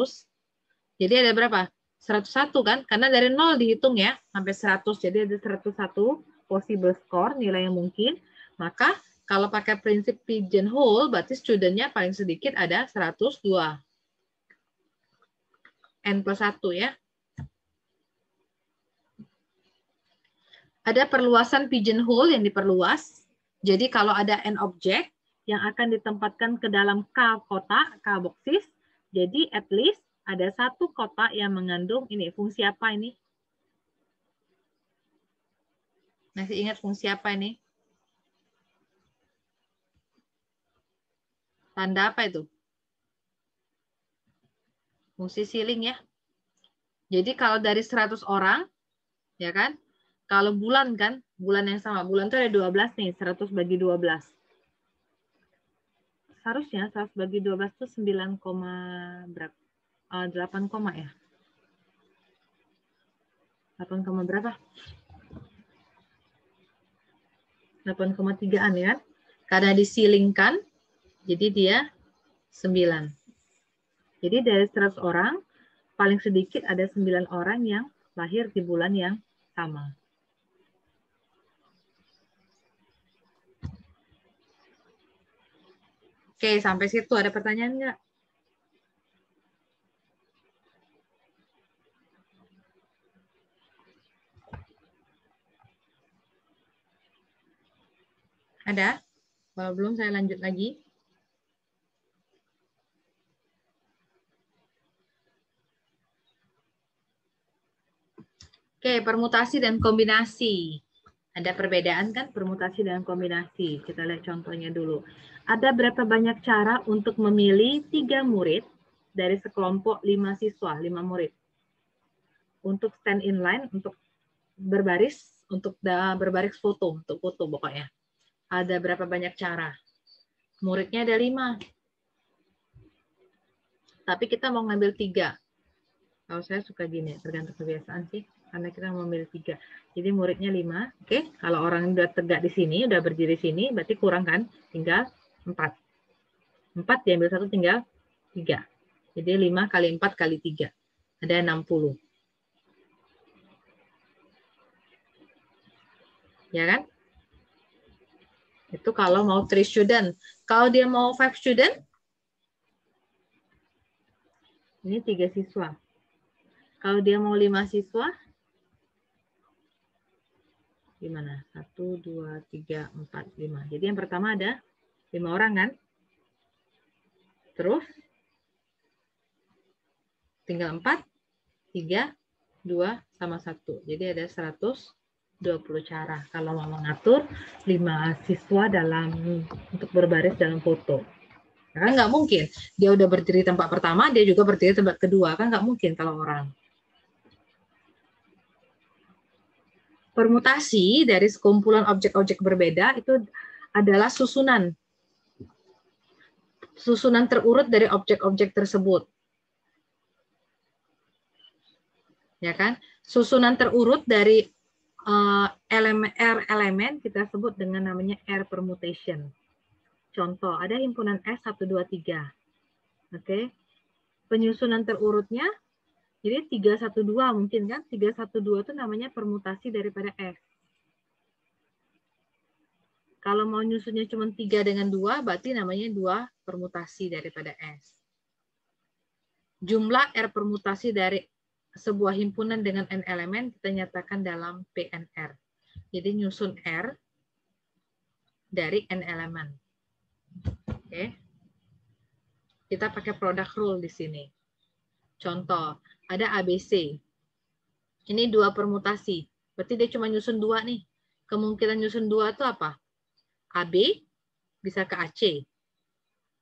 Jadi ada berapa? 101 kan? Karena dari 0 dihitung ya sampai 100. Jadi ada 101 possible score, nilai yang mungkin. Maka kalau pakai prinsip pigeonhole berarti student-nya paling sedikit ada 102. N plus 1 ya. Ada perluasan pigeonhole yang diperluas. Jadi kalau ada N objek yang akan ditempatkan ke dalam K kotak, K boxes, jadi at least ada satu kotak yang mengandung ini. Fungsi apa ini? Masih ingat fungsi apa ini? Tanda apa itu? Fungsi ceiling ya. Jadi kalau dari 100 orang, ya kan? Kalau bulan kan, bulan yang sama. Bulan itu ada 12 nih, 100 bagi 12. Seharusnya 100 bagi 12 itu 9, berapa? 8, ya. 8, berapa? 8,3-an ya. Karena disilingkan, jadi dia 9. Jadi dari 100 orang, paling sedikit ada 9 orang yang lahir di bulan yang sama. Oke, sampai situ ada pertanyaan nggak? Ada? Kalau belum saya lanjut lagi. Oke, permutasi dan kombinasi. Ada perbedaan kan permutasi dan kombinasi. Kita lihat contohnya dulu. Ada berapa banyak cara untuk memilih 3 murid dari sekelompok 5 siswa, 5 murid. Untuk stand in line, untuk berbaris foto, untuk foto pokoknya. Ada berapa banyak cara? Muridnya ada 5. Tapi kita mau ngambil 3. Kalau saya suka gini, tergantung kebiasaan sih. Karena kita memilih 3. Jadi muridnya 5. Oke, kalau orang udah tegak di sini, udah berdiri sini, berarti kurang kan? Tinggal 4. 4 diambil 1 tinggal 3. Jadi 5 kali 4 kali 3. Ada 60. Ya kan? Itu kalau mau 3 student. Kalau dia mau 5 student, ini 3 siswa. Kalau dia mau 5 siswa, gimana? 1, 2, 3, 4, 5. Jadi yang pertama ada 5 orang kan? Terus tinggal 4, 3, 2, sama 1. Jadi ada 120 cara kalau mau mengatur 5 siswa untuk berbaris dalam foto. Kan nggak mungkin. Dia udah berdiri tempat pertama, dia juga berdiri tempat kedua. Kan nggak mungkin kalau orang. Permutasi dari sekumpulan objek-objek berbeda itu adalah susunan terurut dari objek-objek tersebut. Ya kan? Susunan terurut dari elemen kita sebut dengan namanya R permutation. Contoh, ada himpunan S 1, 2, 3. Oke. Penyusunan terurutnya, jadi 3, 1, 2 mungkin kan? 3, 1, 2 itu namanya permutasi daripada S. Kalau mau nyusunnya cuma 3 dengan 2, berarti namanya 2 permutasi daripada S. Jumlah R permutasi dari sebuah himpunan dengan N elemen kita nyatakan dalam PNR. Jadi nyusun R dari N elemen. Oke. Kita pakai product rule di sini. Contoh, ada ABC. Ini 2 permutasi. Berarti dia cuma nyusun 2 nih. Kemungkinan nyusun 2 itu apa? AB bisa ke AC.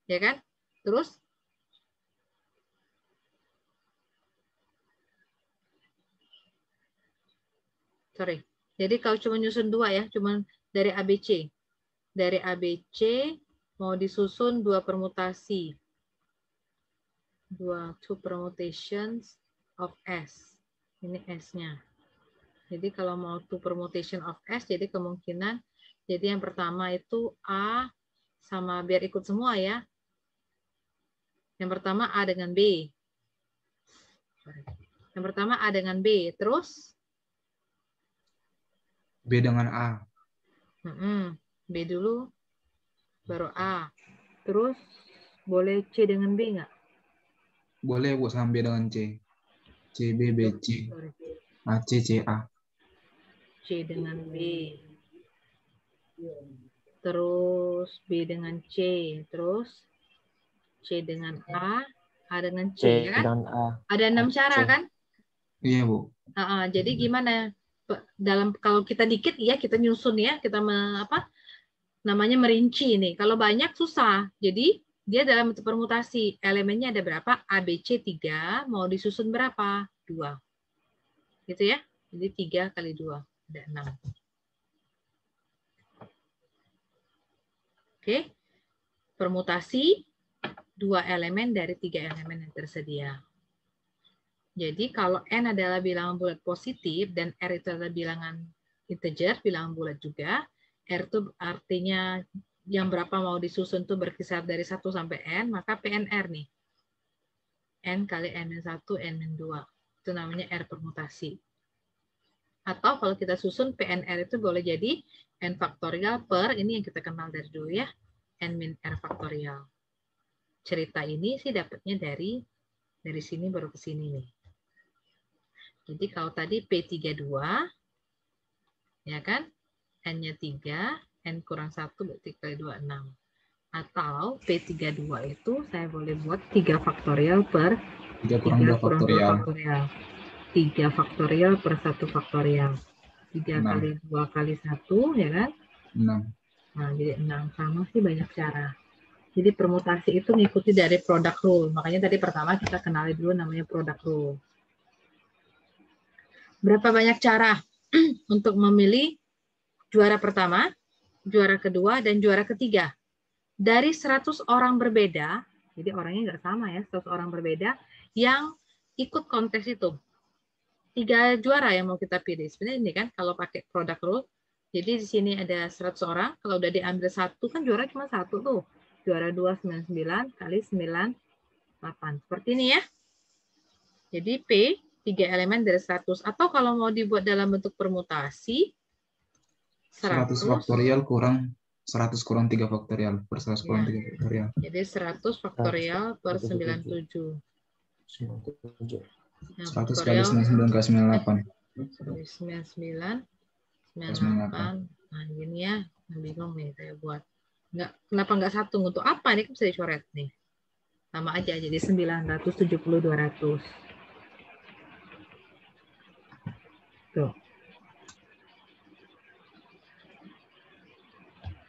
Ya kan? Terus sorry. Jadi kalau cuma nyusun 2 ya, cuma dari ABC. Dari ABC mau disusun 2 permutasi. 2 permutations of S. Ini S-nya. Jadi kalau mau 2 permutation of S, jadi kemungkinan, jadi yang pertama itu A sama, biar ikut semua ya. Yang pertama A dengan B. Yang pertama A dengan B. Terus? B dengan A. B dulu, baru A. Terus boleh C dengan B nggak? Boleh Bu, sama B dengan C. C, B, B, C. A, C, C, A. C dengan B. Terus B dengan C. Terus C dengan A dengan C, ya kan? Dengan A. Ada 6 cara kan? Iya, Bu. Jadi gimana? Kalau kita dikit ya kita nyusun ya, kita namanya merinci nih. Kalau banyak susah. Jadi dia dalam bentuk permutasi. Elemennya ada berapa? A, B, C 3. Mau disusun berapa? 2. Gitu ya. Jadi 3 kali 2. Ada 6. Oke. Permutasi 2 elemen dari 3 elemen yang tersedia. Jadi kalau N adalah bilangan bulat positif dan R itu adalah bilangan integer, bilangan bulat juga, R itu artinya yang berapa mau disusun itu berkisar dari 1 sampai N, maka PNR nih. N kali N-1, N-2. Itu namanya R permutasi. Atau kalau kita susun PNR itu boleh jadi N faktorial per, ini yang kita kenal dari dulu ya, N-R faktorial. Cerita ini sih dapatnya dari sini baru ke sini nih. Jadi kalau tadi P32, ya kan? N-nya 3, N kurang 1 berarti kali 2, 6. Atau P32 itu saya boleh buat 3 faktorial per 3 kurang 2 faktorial. 3 faktorial per 1 faktorial. 3 kali 2 kali 1, ya kan? 6. Nah, jadi 6. Sama sih banyak cara. Jadi permutasi itu mengikuti dari product rule. Makanya tadi pertama kita kenali dulu namanya product rule. Berapa banyak cara untuk memilih juara pertama, juara kedua, dan juara ketiga? Dari 100 orang berbeda, jadi orangnya nggak sama ya, 100 orang berbeda, yang ikut kontes itu. 3 juara yang mau kita pilih. Sebenarnya ini kan kalau pakai product rule. Jadi di sini ada 100 orang. Kalau udah diambil 1 kan juara cuma 1 tuh. Juara 2 99 kali 98. Seperti ini ya. Jadi P 3 elemen dari 100. Atau kalau mau dibuat dalam bentuk permutasi 100 faktorial kurang 100 kurang 3 faktorial per 100 kurang 3 faktorial. Jadi 100 faktorial per 97. 100 kali 99 kali 98. 99, 98. Nah, gini ya. Bingung nih saya buat. Kenapa nggak 1? Untuk apa? Ini kan bisa dicoret nih. Sama aja, jadi 970, 200. Tuh.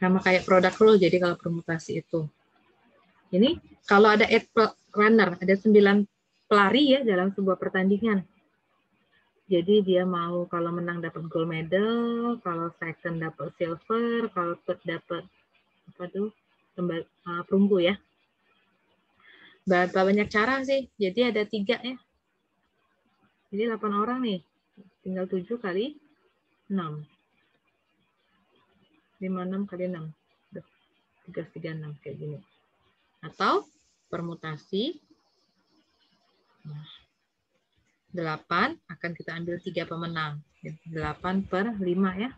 Sama kayak produk lo, jadi kalau permutasi itu. Ini, kalau ada 8 runner, ada 9 pelari ya dalam sebuah pertandingan. Jadi dia mau kalau menang dapat gold medal, kalau second dapat silver, kalau third dapat apa tuh perunggu ya. Berapa banyak cara sih? Jadi ada 3 ya. Jadi 8 orang nih, tinggal 7 kali 6. 56 kali 6. 336 kayak gini. Atau permutasi 8 akan kita ambil 3 pemenang. 8 per 5 ya.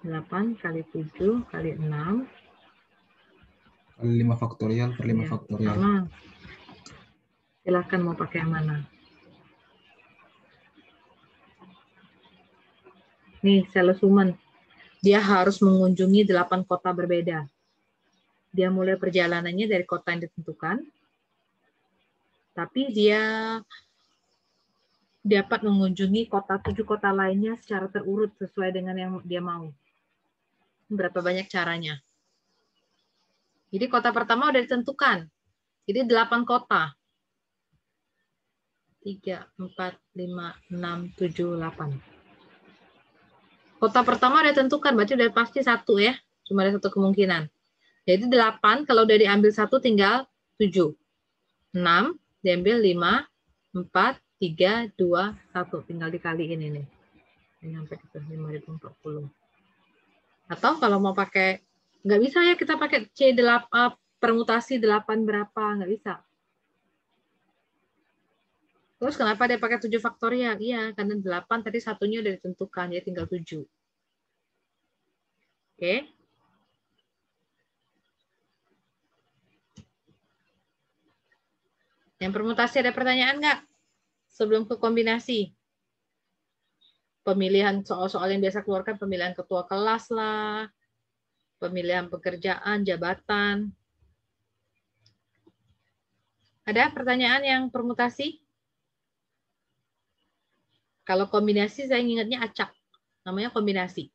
8 kali 7 kali 6. Kali 5 faktorial per 5 faktorial. Sama. Silakan mau pakai yang mana. Nih, Sales Woman. Dia harus mengunjungi 8 kota berbeda. Dia mulai perjalanannya dari kota yang ditentukan. Tapi dia dapat mengunjungi 7 kota lainnya secara terurut sesuai dengan yang dia mau. Berapa banyak caranya? Jadi kota pertama udah ditentukan. Jadi 8 kota. 3, 4, 5, 6, 7, 8. Kota pertama udah ditentukan, berarti udah pasti 1 ya. Cuma ada 1 kemungkinan. Jadi 8, kalau udah diambil 1 tinggal 7. 6, diambil 5, 4, 3, 2, 1. Tinggal dikaliin ini. Sampai ke 5040. Atau kalau mau pakai, nggak bisa ya kita pakai C8, permutasi 8 berapa, nggak bisa. Terus kenapa dia pakai 7 faktorial? Iya, karena 8 tadi satunya udah ditentukan, ya tinggal 7. Oke. Yang permutasi ada pertanyaan nggak? Sebelum ke kombinasi. Pemilihan soal-soal yang biasa keluarkan, pemilihan ketua kelas lah, pemilihan pekerjaan, jabatan. Ada pertanyaan yang permutasi? Kalau kombinasi saya ingatnya acak. Namanya kombinasi.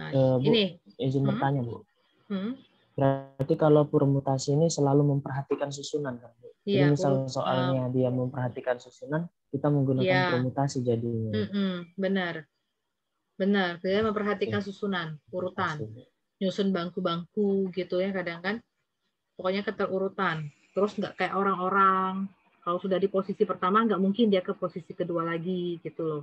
Nah, Bu, ini. izin bertanya, Bu. Hmm? Berarti kalau permutasi ini selalu memperhatikan susunan, kan, Bu? Jadi Iya, misal soalnya dia memperhatikan susunan, kita menggunakan permutasi jadinya. Benar. Benar, dia memperhatikan susunan, urutan. Nyusun bangku-bangku gitu ya kadang kan. Pokoknya keterurutan. Terus nggak kayak orang-orang. Kalau sudah di posisi pertama, nggak mungkin dia ke posisi kedua lagi gitu loh.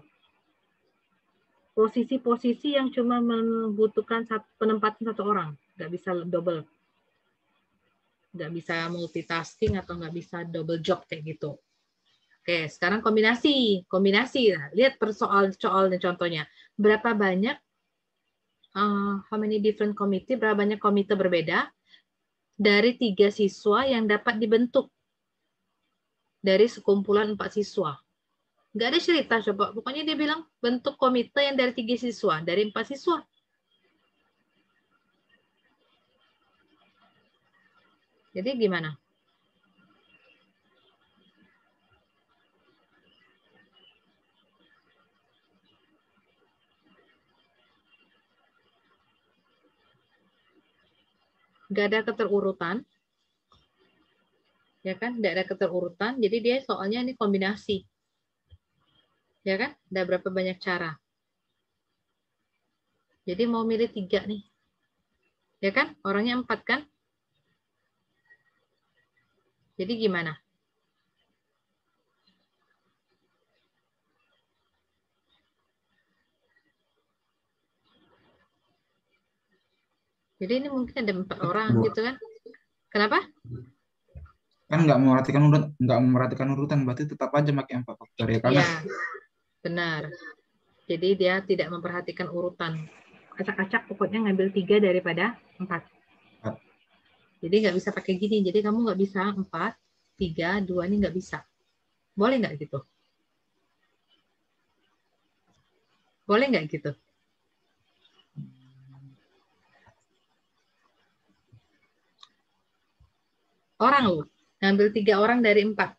Posisi-posisi yang cuma membutuhkan penempatan 1 orang. Nggak bisa double. Nggak bisa multitasking atau nggak bisa double job kayak gitu. Oke, sekarang kombinasi. Nah, lihat persoal-soal contohnya. Berapa banyak, how many different committee, berapa banyak komite berbeda dari 3 siswa yang dapat dibentuk dari sekumpulan 4 siswa. Nggak ada cerita, coba. Pokoknya dia bilang bentuk komite yang dari 3 siswa, dari 4 siswa. Jadi gimana? Nggak ada keterurutan. Ya kan? Nggak ada keterurutan. Jadi dia soalnya ini kombinasi. Ya kan? Ada berapa banyak cara. Jadi mau milih 3 nih. Ya kan? Orangnya 4 kan? Jadi gimana? Jadi ini mungkin ada 4 orang Bu. gitu kan. Kenapa? Kan nggak memperhatikan urutan, berarti tetap aja pakai 4 faktorial kan? Iya, benar. Jadi dia tidak memperhatikan urutan. Acak-acak pokoknya ngambil 3 daripada 4. Jadi nggak bisa pakai gini. Jadi kamu nggak bisa 4, 3, 2 ini nggak bisa. Boleh nggak gitu? Boleh nggak gitu? Orang loh. Ngambil 3 orang dari 4.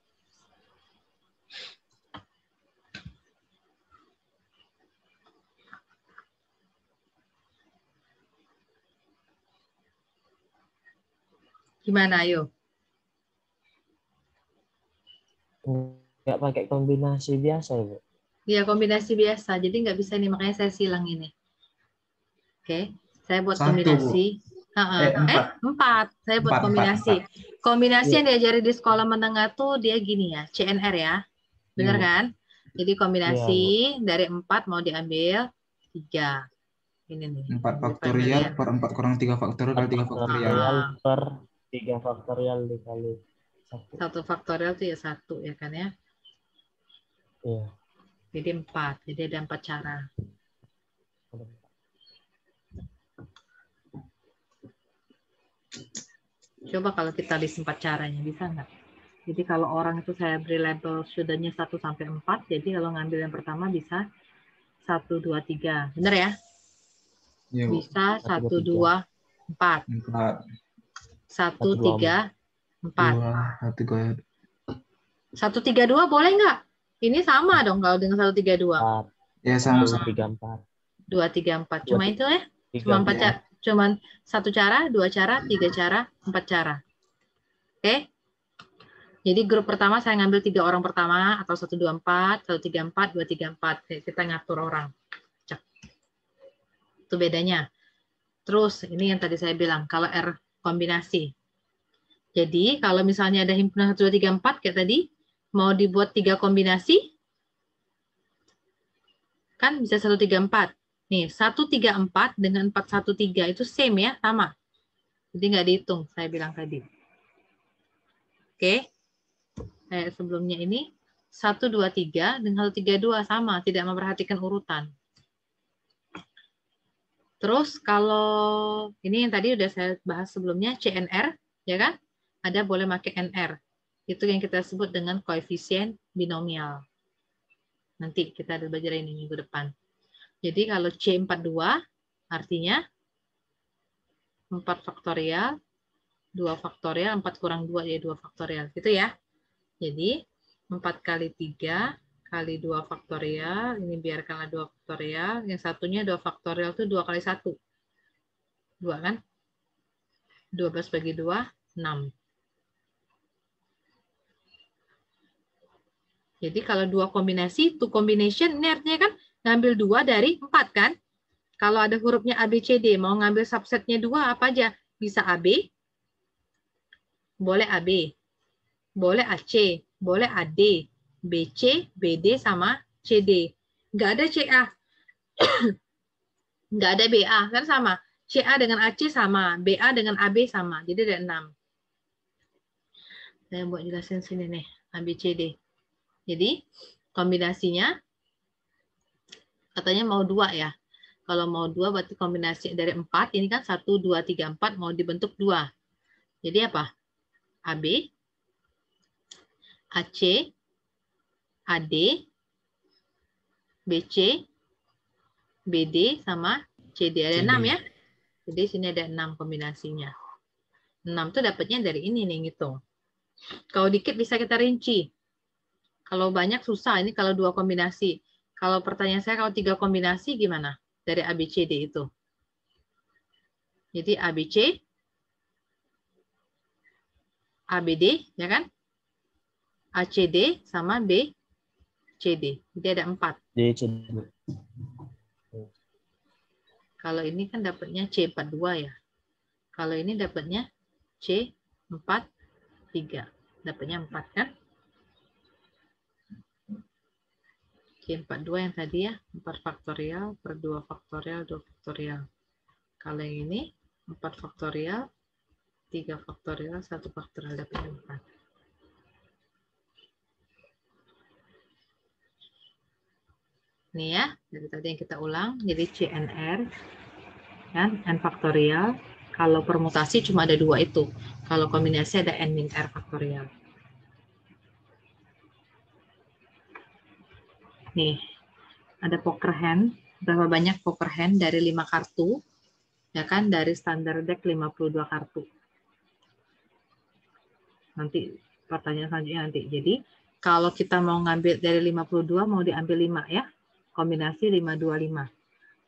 Gimana ayo? Nggak pakai kombinasi biasa ya, Bu? Iya, kombinasi biasa. Jadi nggak bisa nih, makanya saya silang ini. Oke, saya buat 1, Bu. kombinasi. 4. 4. Saya buat 4, kombinasi. 4. Kombinasi Iya. yang diajari di sekolah menengah tuh dia gini ya, CNR ya. Bener Iya, Bu. kan? Jadi Iya, kombinasi Bu. dari 4 mau diambil 3. Ini nih. 4 Di faktorial familiar. per 4 kurang 3 faktorial 4 kali 3 faktorial. faktorial Ah, per 3 faktorial dikali 1. 1 faktorial itu ya 1 ya kan ya. Iya. Jadi 4. Jadi ada 4 cara. Coba kalau kita list 4 caranya, bisa nggak? Jadi kalau orang itu saya beri label studentnya 1 sampai 4, jadi kalau ngambil yang pertama bisa 1, 2, 3. Bener ya? Iya, Bu. Bisa 1, 1, 2, 2, 4. 4. 1, 1, 2, 3, 4. 2, 1, 3. 1, 3, 2 boleh nggak? Ini sama dong kalau dengan 1, 3, 2. 4. Ya, 2, sama-sama. 3, 4. 2, 3, 4. 2, Cuma itu ya? 3, Cuma 4 Ya. cara. Cuman 1 cara, 2 cara, 3 cara, 4 cara. Oke? Jadi grup pertama saya ngambil 3 orang pertama atau 1, 2, 4, 1, 3, 4, 2, 3, 4. Kita ngatur orang. Cek. Itu bedanya. Terus ini yang tadi saya bilang, kalau R kombinasi. Jadi kalau misalnya ada himpunan 1, 2, 3, 4 kayak tadi, mau dibuat 3 kombinasi, kan bisa 1, 3, 4. Nih, 1, 3, 4 dengan 4, 1, 3 itu same ya, sama. Jadi nggak dihitung, saya bilang tadi. Oke. Sebelumnya ini 1, 2, 3 dengan 1, 3, 2 sama, tidak memperhatikan urutan. Terus kalau ini yang tadi udah saya bahas sebelumnya, CNR, ya kan? Ada boleh pakai NR. Itu yang kita sebut dengan koefisien binomial. Nanti kita ada belajar ini minggu depan. Jadi kalau C42 artinya 4 faktorial, 2 faktorial, 4 kurang 2 ya 2 faktorial. Gitu ya. Jadi 4 kali 3 kali 2 faktorial, ini biarkanlah 2 faktorial, yang satunya 2 faktorial itu 2 kali 1. 2 kan? 12 bagi 2, 6. Jadi kalau 2 kombinasi, 2 combination, ini artinya kan ngambil 2 dari 4 kan? Kalau ada hurufnya A, B, C, D, mau ngambil subsetnya 2 apa aja? Bisa AB, boleh AB, boleh AC, boleh AD, BC, BD, sama CD. Nggak ada CA. Nggak ada BA, kan sama. CA dengan AC sama, BA dengan AB sama. Jadi ada 6. Saya buat jelasin sini nih, ABCD. Jadi kombinasinya katanya mau 2 ya. Kalau mau 2 berarti kombinasi dari 4, ini kan 1, 2, 3, 4 mau dibentuk 2. Jadi apa? AB, AC, AD, BC, BD, sama CD. Ada 6 ya. Jadi sini ada 6 kombinasinya. 6 tuh dapatnya dari ini nih ngitung. Kalau dikit bisa kita rinci. Kalau banyak susah. Ini kalau 2 kombinasi. Kalau pertanyaan saya kalau 3 kombinasi gimana? Dari ABCD itu. Jadi ABC, ABD, ya kan? ACD sama BCD. Jadi ada 4. Kalau ini kan dapatnya C42 ya. Kalau ini dapatnya C43. Dapatnya 4 kan? C42 yang tadi ya. 4 faktorial per 2 faktorial, 2 faktorial. Kalau yang ini 4 faktorial, 3 faktorial, 1 faktorial dapat 4. Nih ya, dari tadi yang kita ulang. Jadi CNR, kan, N faktorial. Kalau permutasi cuma ada 2 itu. Kalau kombinasi ada N min R faktorial. Nih, ada poker hand. Berapa banyak poker hand dari 5 kartu? Ya kan, dari standar deck 52 kartu. Nanti pertanyaan selanjutnya nanti. Jadi, kalau kita mau ngambil dari 52, mau diambil 5 ya. Kombinasi 525.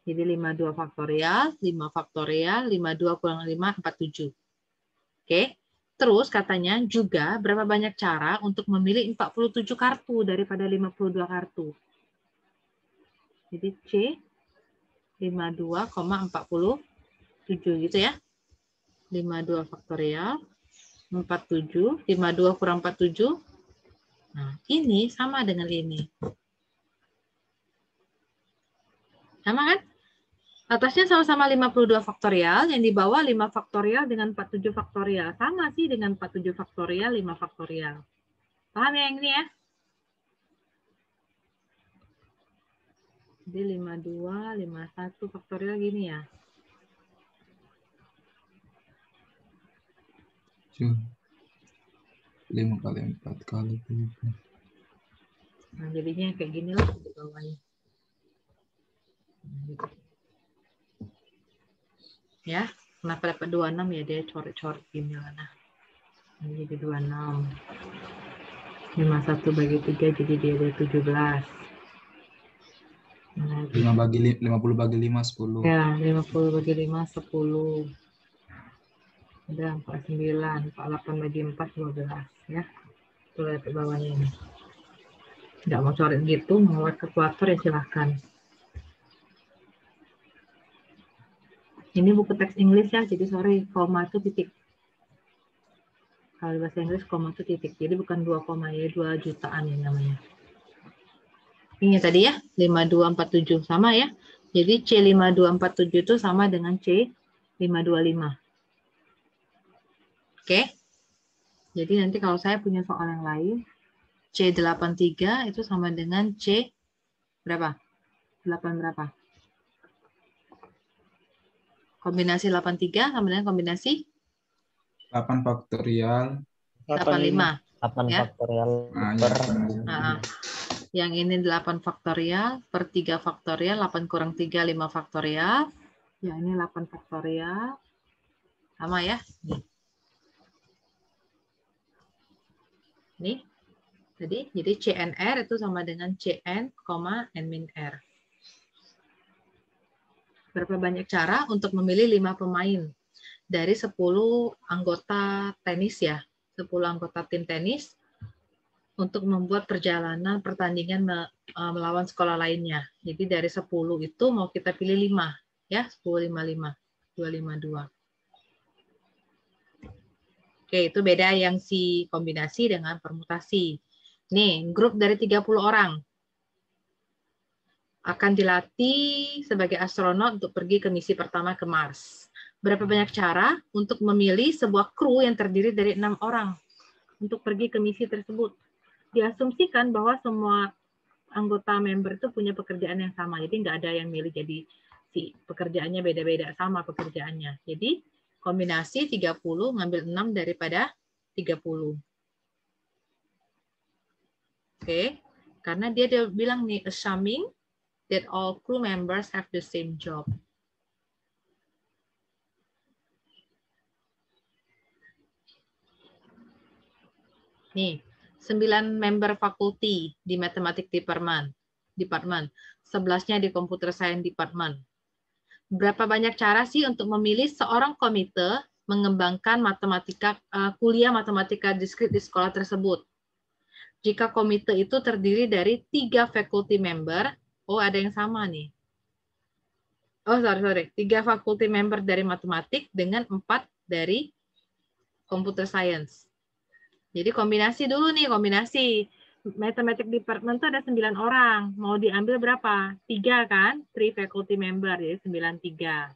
Jadi 52 faktorial, 5 faktorial, 52 kurang 5, 47. Oke. Terus katanya juga berapa banyak cara untuk memilih 47 kartu daripada 52 kartu. Jadi C 52,47 gitu ya. 52 faktorial, 47, 52 kurang 47. Nah, ini sama dengan ini. Sama kan? Atasnya sama-sama 52 faktorial, yang di bawah 5 faktorial dengan 47 faktorial. Sama sih dengan 47 faktorial, 5 faktorial. Paham ya yang ini ya? Jadi 52, 51 faktorial gini ya. 5 kali 4 kali 7. Nah, jadinya kayak gini lah di bawahnya. Ya, kenapa dapat 26 ya, dia coret-coret gini lah. Nah, ini jadi 26. 51 bagi 3 jadi dia ada 17. Nah, 50 bagi 5 10. ya, 50 bagi 5 10. Ada 49, 48 bagi 4 12 ya. Tuh lihat ke bawahnya ini. Nggak mau coret gitu, mau lewat kalkulator ya silahkan. Ini buku teks Inggris ya, jadi sorry, koma itu titik. Kalau bahasa Inggris koma itu titik, jadi bukan 2 koma ya, 2 jutaan ya namanya. Ini tadi ya, 5247 sama ya. Jadi C5247 itu sama dengan C525. Oke. Jadi nanti kalau saya punya soal yang lain, C83 itu sama dengan C berapa? 8 berapa? Kombinasi 83 sama dengan kombinasi 8 faktorial. 85. 8 ya? faktorial Nah, per Nah, yang ini 8 faktorial per 3 faktorial, 8 kurang 3, 5 faktorial. Yang ini 8 faktorial. Sama ya? Nih. Jadi CNR itu sama dengan CN, N min R. Berapa banyak cara untuk memilih 5 pemain dari 10 anggota tenis ya, 10 anggota tim tenis untuk membuat perjalanan pertandingan melawan sekolah lainnya. Jadi dari 10 itu mau kita pilih 5 ya, 10 5 5 252. Oke, itu beda yang si kombinasi dengan permutasi. Nih, grup dari 30 orang akan dilatih sebagai astronot untuk pergi ke misi pertama ke Mars. Berapa banyak cara untuk memilih sebuah kru yang terdiri dari 6 orang untuk pergi ke misi tersebut? Diasumsikan bahwa semua anggota member itu punya pekerjaan yang sama. Jadi nggak ada yang milih jadi si pekerjaannya beda-beda, sama pekerjaannya. Jadi kombinasi 30 ngambil 6 daripada 30. Oke, karena dia bilang nih assuming that all crew members have the same job. Nih, 9 member fakulti di Mathematics Department. 11-nya di Computer Science Department. Berapa banyak cara sih untuk memilih seorang komite mengembangkan kuliah matematika diskrit di sekolah tersebut? Jika komite itu terdiri dari 3 faculty member, oh ada yang sama nih. Oh, sorry. 3 faculty member dari matematik dengan 4 dari computer science. Jadi kombinasi dulu nih, kombinasi. Mathematics Department itu ada 9 orang. Mau diambil berapa? 3 kan? 3 faculty member, jadi 93.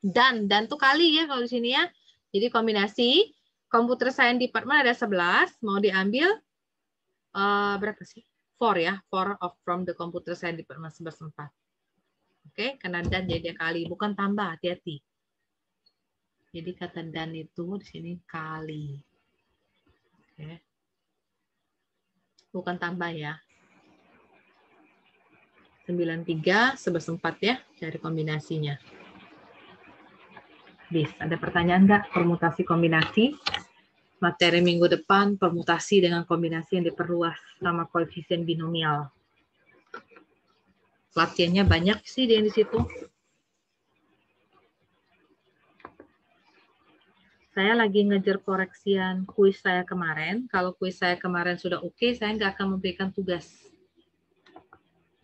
Dan tuh kali ya kalau di sini ya. Jadi kombinasi Computer Science Department ada 11, mau diambil berapa sih? 4 ya, 4 from the Computer Science Department 11/4. Oke, karena dan jadi kali, bukan tambah, hati-hati. Jadi kata dan itu di sini kali. Oke. Bukan tambah ya. 93, 11/4 ya, cari kombinasinya. Bis, ada pertanyaan nggak? Permutasi kombinasi. Materi minggu depan, permutasi dengan kombinasi yang diperluas sama koefisien binomial. Latihannya banyak sih di situ. Saya lagi ngejar koreksian kuis saya kemarin. Kalau kuis saya kemarin sudah oke, saya nggak akan memberikan tugas.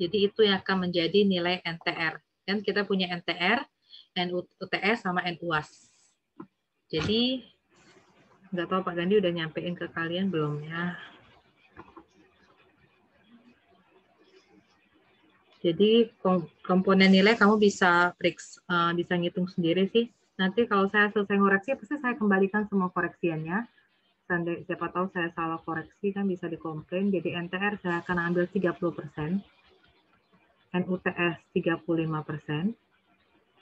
Jadi itu yang akan menjadi nilai NTR. Kan kita punya NTR, NUTS, sama NUAS. Jadi, nggak tahu Pak Gandhi udah nyampein ke kalian belum ya. Jadi komponen nilai kamu bisa bisa ngitung sendiri sih. Nanti kalau saya selesai ngoreksi, pasti saya kembalikan semua koreksiannya. Siapa tahu saya salah koreksi kan bisa dikomplain. Jadi NTR saya akan ambil 30%, NUTS 35%,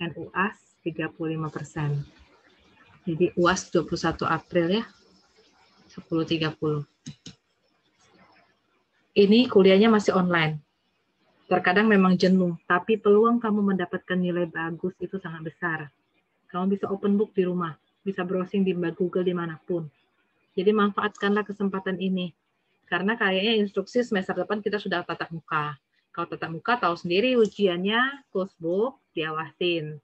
NUAS 35%. Jadi UAS 21 April ya, 10.30. Ini kuliahnya masih online. Terkadang memang jenuh, tapi peluang kamu mendapatkan nilai bagus itu sangat besar. Kamu bisa open book di rumah, bisa browsing di Google dimanapun. Jadi manfaatkanlah kesempatan ini. Karena kayaknya instruksi semester depan kita sudah tatap muka. Kalau tatap muka tahu sendiri ujiannya, close book, diawasin.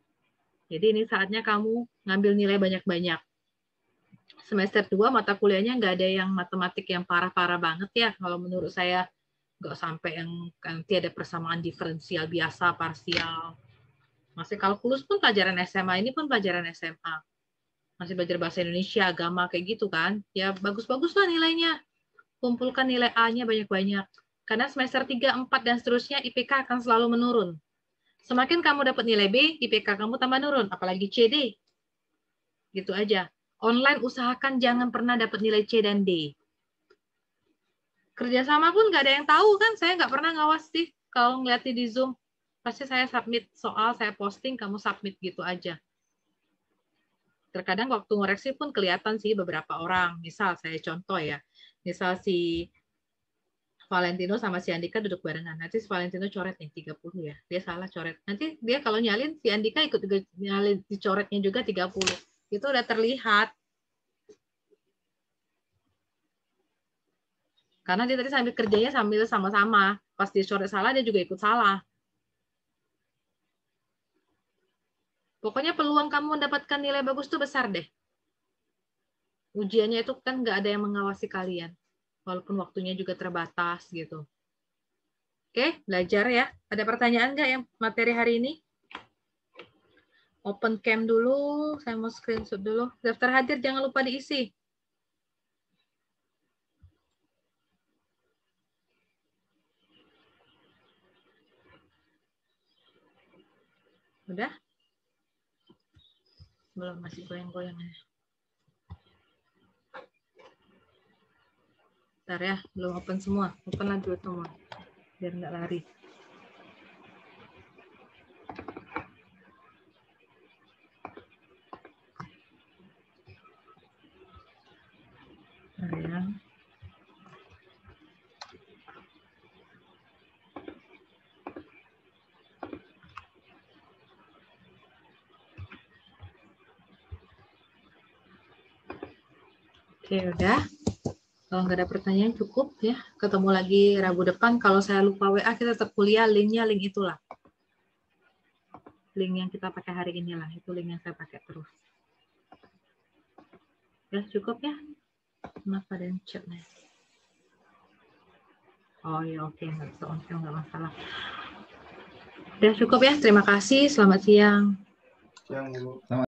Jadi ini saatnya kamu ngambil nilai banyak-banyak. Semester 2 mata kuliahnya nggak ada yang matematik yang parah-parah banget ya. Kalau menurut saya nggak sampai yang nanti ada persamaan diferensial biasa, parsial. Masih kalkulus pun pelajaran SMA, ini pun pelajaran SMA. Masih belajar bahasa Indonesia, agama, kayak gitu kan. Ya bagus-bagus lah nilainya. Kumpulkan nilai A-nya banyak-banyak. Karena semester 3, 4, dan seterusnya IPK akan selalu menurun. Semakin kamu dapat nilai B, IPK kamu tambah menurun. Apalagi CD. Gitu aja. Online usahakan jangan pernah dapat nilai C dan D. Kerjasama pun nggak ada yang tahu kan, saya nggak pernah ngawas sih. Kalau ngeliatnya di Zoom, pasti saya submit soal, saya posting, kamu submit gitu aja. Terkadang waktu ngoreksi pun kelihatan sih beberapa orang. Misal saya contoh ya, misal si Valentino sama si Andika duduk barengan. Nanti si Valentino coret nih 30 ya, dia salah coret. Nanti dia kalau nyalin, si Andika ikut nyalin dicoretnya juga 30. Itu udah terlihat. Karena dia tadi sambil kerjanya sambil sama-sama. Pas dia coret salah, dia juga ikut salah. Pokoknya peluang kamu mendapatkan nilai bagus itu besar deh. Ujiannya itu kan nggak ada yang mengawasi kalian. Walaupun waktunya juga terbatas gitu. Oke, belajar ya. Ada pertanyaan nggak yang materi hari ini? Open cam dulu. Saya mau screenshot dulu. Daftar hadir jangan lupa diisi. Udah? Belum, masih goyang-goyang ya. Bentar ya, belum open semua. Open lagi semua. Biar nggak lari. Bentar ya. Oke, udah. Kalau nggak ada pertanyaan cukup ya. Ketemu lagi Rabu depan. Kalau saya lupa WA, kita tetap kuliah. Linknya link itulah. Link yang kita pakai hari inilah. Itu link yang saya pakai terus. Ya, cukup ya. Kenapa ada yang chat nih? Oh ya, oke. Nggak bisa on-cam, nggak masalah. Udah cukup ya. Terima kasih. Selamat siang. Selamat